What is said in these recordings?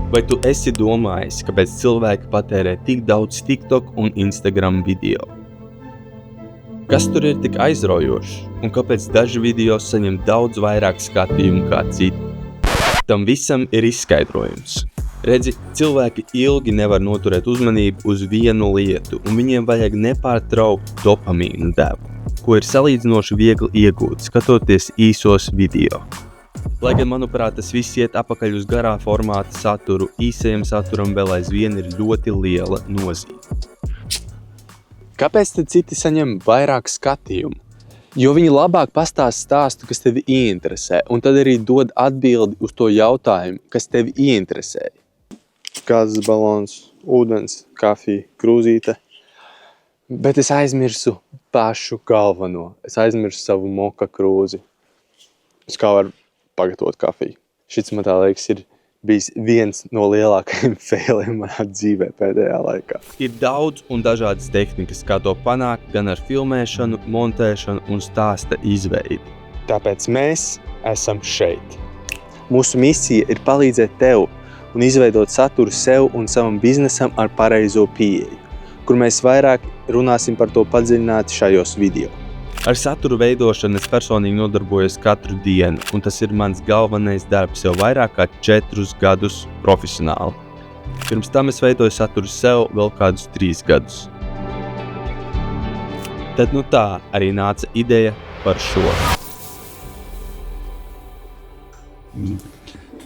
Vai tu esi domājis, kāpēc cilvēki patērē tik daudz TikTok un Instagram video? Kas tur ir tik aizraujošs un kāpēc daži video saņem daudz vairāk skatījumu kā citi? Tam visam ir izskaidrojums. Redzi, cilvēki ilgi nevar noturēt uzmanību uz vienu lietu, un viņiem vajag nepārtraukt dopamīnu devu, ko ir salīdzinoši viegli iegūt, skatoties īsos video. Lai gan, manuprāt, tas viss iet apakaļ uz garā formāta saturu, īsajam saturam vēl aizvien ir ļoti liela nozīme. Kāpēc tad citi saņem vairāk skatījumu? Jo viņi labāk pastāsta stāstu, kas tevi ieinteresē, un tad arī dod atbildi uz to jautājumu, kas tevi ieinteresēja. Gāzes balons, ūdens, kafija, krūzīte. Bet es aizmirsu pašu galveno. Es aizmirsu savu moka krūzi. Es kā varu pagatavot kafiju. Šis, man tā liekas, ir bijis viens no lielākajiem failiem manā dzīvē pēdējā laikā. Ir daudz un dažādas tehnikas, kā to panākt, gan ar filmēšanu, montēšanu un stāsta izveidi. Tāpēc mēs esam šeit. Mūsu misija ir palīdzēt tev un izveidot saturu sev un savam biznesam ar pareizo pieeju, kur mēs vairāk runāsim par to padziļināti šajos video. Ar satura veidošanu es personīgi nodarbojos katru dienu, un tas ir mans galvenais darbs jau vairāk kā 4 gadus profesionāli. Pirms tam es veidoju saturu sev vēl kādus 3 gadus. Tad nu tā arī nāca ideja par šo.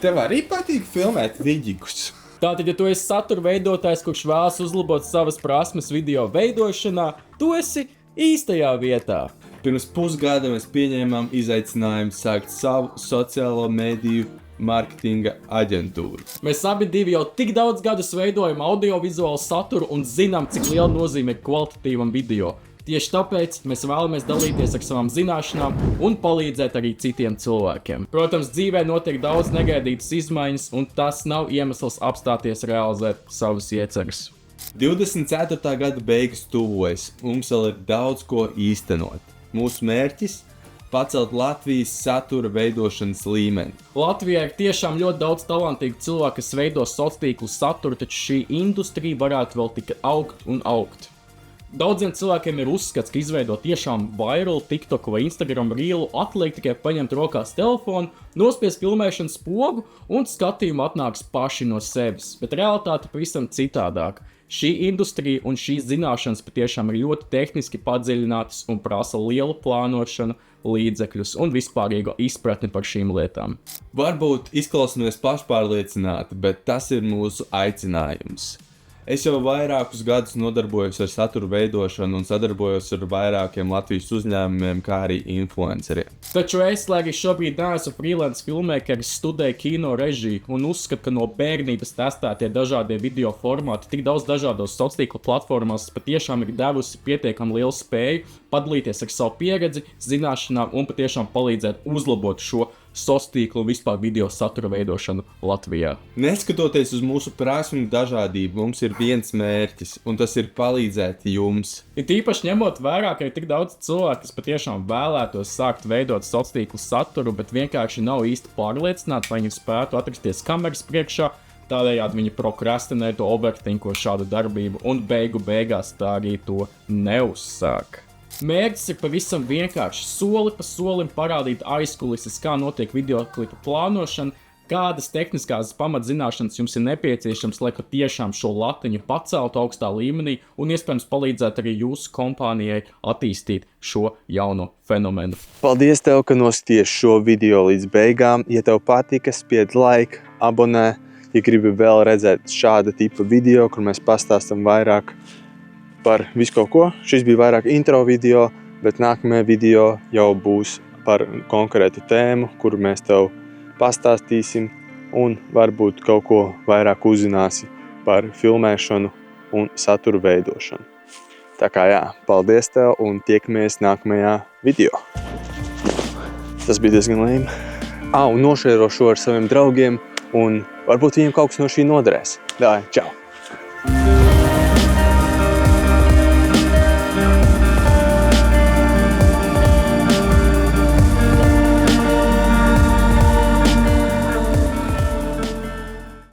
Tev arī patīk filmēt vidīgus? Tātad, ja tu esi satura veidotājs, kurš vēlas uzlabot savas prasmes video veidošanā, tu esi īstajā vietā. Pirms pusgada mēs pieņēmām izaicinājumu sākt savu sociālo mediju marketinga aģentūru. Mēs abi divi jau tik daudz gadus veidojam audiovizuālu saturu un zinām, cik liela nozīme ir kvalitatīvam video. Tieši tāpēc mēs vēlamies dalīties ar savām zināšanām un palīdzēt arī citiem cilvēkiem. Protams, dzīvē notiek daudz negaidītas izmaiņas, un tas nav iemesls apstāties realizēt savas ieceres. 24. gada beigas tuvojas, mums vēl ir daudz ko īstenot. Mūsu mērķis – pacelt Latvijas satura veidošanas līmeni. Latvijā ir tiešām ļoti daudz talantīgu cilvēku, kas veido sociālo saturu, taču šī industrija varētu vēl tikai augt un augt. Daudziem cilvēkiem ir uzskats, ka izveidot tiešām virālu TikTok vai Instagram reelu atliek tikai paņemt rokās telefonu, nospiest filmēšanas pogu un skatījumi atnāks paši no sevis, bet realitāte pavisam citādāk. Šī industrija un šīs zināšanas patiešām ir ļoti tehniski padziļinātas un prasa lielu plānošanu, līdzekļus un vispārīgo izpratni par šīm lietām. Varbūt izklausāmies pašpārliecināti, bet tas ir mūsu aicinājums. Es jau vairākus gadus nodarbojos ar satura veidošanu un sadarbojos ar vairākiem Latvijas uzņēmumiem, kā arī influenceriem. Taču es, lai arī šobrīd neesmu freelance filmēkeris, studēju kino režiju un uzskatu, ka no bērnības testētie dažādie video formāti tik daudz dažādos sociālo platformās patiešām ir devusi pietiekami lielu spēju padalīties ar savu pieredzi, zināšanām un patiešām palīdzēt uzlabot šo sociālo un vispār video satura veidošanu Latvijā. Neskatoties uz mūsu prasmju dažādību, mums ir viens mērķis, un tas ir palīdzēt jums. Ir īpaši ņemot vērā, ka ir tik daudz cilvēku, kas patiešām vēlētos sākt veidot sociālo saturu, bet vienkārši nav īsti pārliecināti, vai viņi spētu atrasties kameras priekšā, tādējādi viņi prokrastinē to overthinko šādu darbību un beigās tā arī to neuzsāk. Mērķis ir pavisam vienkārši soli pa solim parādīt aizkulises, kā notiek videoklipu plānošana, kādas tehniskās pamatzināšanas jums ir nepieciešams, lai tiešām šo latiņu paceltu augstā līmenī un iespējams palīdzēt arī jūsu kompānijai attīstīt šo jauno fenomenu. Paldies tev, ka noskaties šo video līdz beigām. Ja tev patika, spied like, abonē. Ja gribi vēl redzēt šāda tipa video, kur mēs pastāstam vairāk par visu kaut ko. Šis bija vairāk intro video, bet nākamajā video jau būs par konkrētu tēmu, kuru mēs tev pastāstīsim un varbūt kaut ko vairāk uzzināsi par filmēšanu un satura veidošanu. Tā kā jā, paldies tev un tiekamies nākamajā video. Tas bija diezgan lame. Un nošēro šo ar saviem draugiem un varbūt viņiem kaut kas no šī noderēs. Čau!